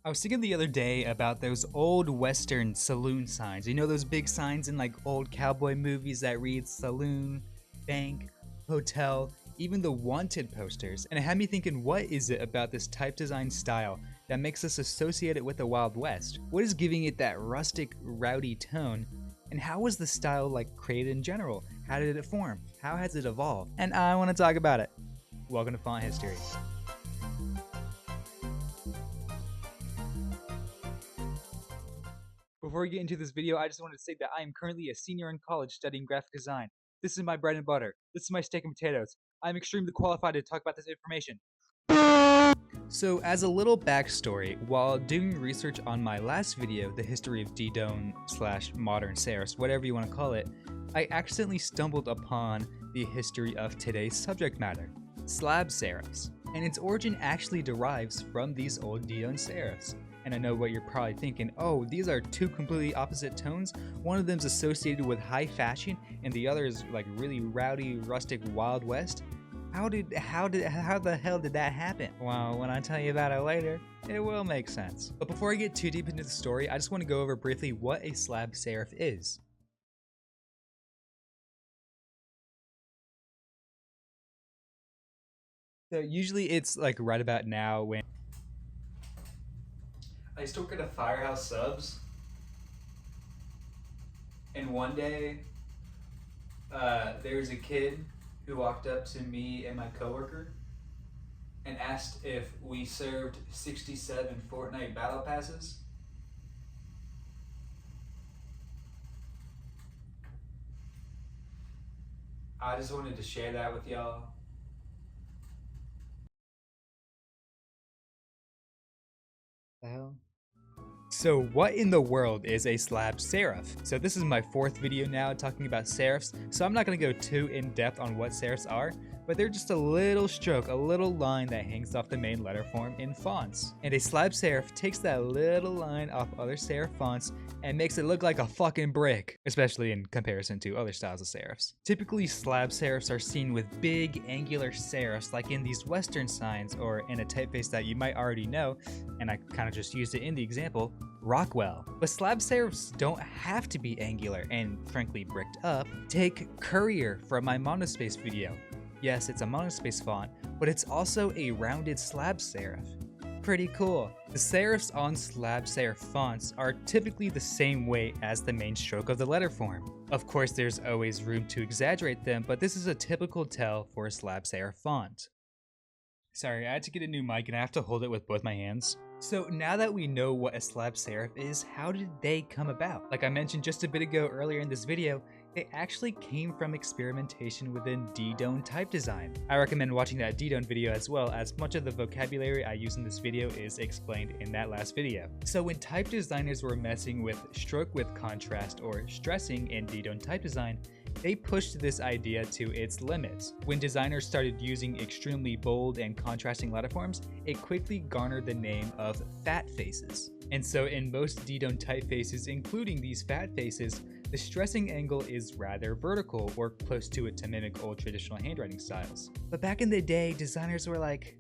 I was thinking the other day about those old Western saloon signs. You know those big signs in like old cowboy movies that read saloon, bank, hotel, even the wanted posters. And it had me thinking, what is it about this type design style that makes us associate it with the Wild West? What is giving it that rustic, rowdy tone? And how was the style like created in general? How did it form? How has it evolved? And I want to talk about it. Welcome to Font History. Before we get into this video, I just wanted to say that I am currently a senior in college studying graphic design. This is my bread and butter. This is my steak and potatoes. I'm extremely qualified to talk about this information. So as a little backstory, while doing research on my last video, the history of D-Done / modern serifs, whatever you want to call it, I accidentally stumbled upon the history of today's subject matter, slab serifs. And its origin actually derives from these old D-Done serifs. And I know what you're probably thinking, oh, these are two completely opposite tones. One of them's associated with high fashion and the other is like really rowdy, rustic Wild West. How the hell did that happen? Well, when I tell you about it later, it will make sense. But before I get too deep into the story, I just want to go over briefly what a slab serif is. So usually it's like right about now when I used to work at a Firehouse Subs, and one day there was a kid who walked up to me and my coworker and asked if we served 67 Fortnite battle passes. I just wanted to share that with y'all. The hell? So what in the world is a slab serif? So this is my fourth video now talking about serifs, so I'm not going to go too in depth on what serifs are, but they're just a little stroke, a little line that hangs off the main letter form in fonts. And a slab serif takes that little line off other serif fonts and makes it look like a fucking brick, especially in comparison to other styles of serifs. Typically, slab serifs are seen with big angular serifs like in these Western signs or in a typeface that you might already know, and I kind of just used it in the example, Rockwell. But slab serifs don't have to be angular and frankly bricked up. Take Courier from my monospace video. Yes, it's a monospace font, but it's also a rounded slab serif. Pretty cool. The serifs on slab serif fonts are typically the same weight as the main stroke of the letter form. Of course, there's always room to exaggerate them, but this is a typical tell for a slab serif font. Sorry, I had to get a new mic and I have to hold it with both my hands. So now that we know what a slab serif is, how did they come about? Like I mentioned just a bit ago earlier in this video, they actually came from experimentation within D-Done type design. I recommend watching that D-Done video as well, as much of the vocabulary I use in this video is explained in that last video. So when type designers were messing with stroke width contrast or stressing in D-Done type design, they pushed this idea to its limits. When designers started using extremely bold and contrasting letterforms, it quickly garnered the name of fat faces. And so in most D-Done typefaces, including these fat faces, the stressing angle is rather vertical or close to it to mimic old traditional handwriting styles. But back in the day, designers were like,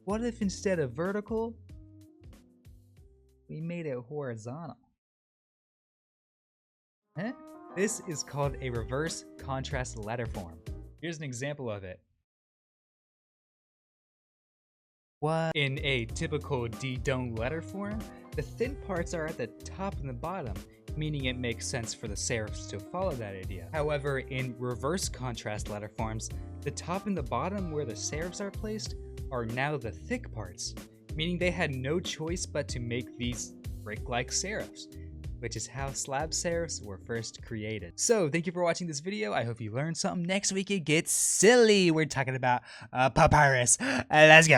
what if instead of vertical, we made it horizontal? Huh? This is called a reverse contrast letterform. Here's an example of it. What? In a typical D-Done letter form, the thin parts are at the top and the bottom, meaning it makes sense for the serifs to follow that idea. However, in reverse contrast letter forms, the top and the bottom where the serifs are placed are now the thick parts, meaning they had no choice but to make these brick-like serifs, which is how slab serifs were first created. So thank you for watching this video. I hope you learned something. Next week it gets silly. We're talking about papyrus. Let's go.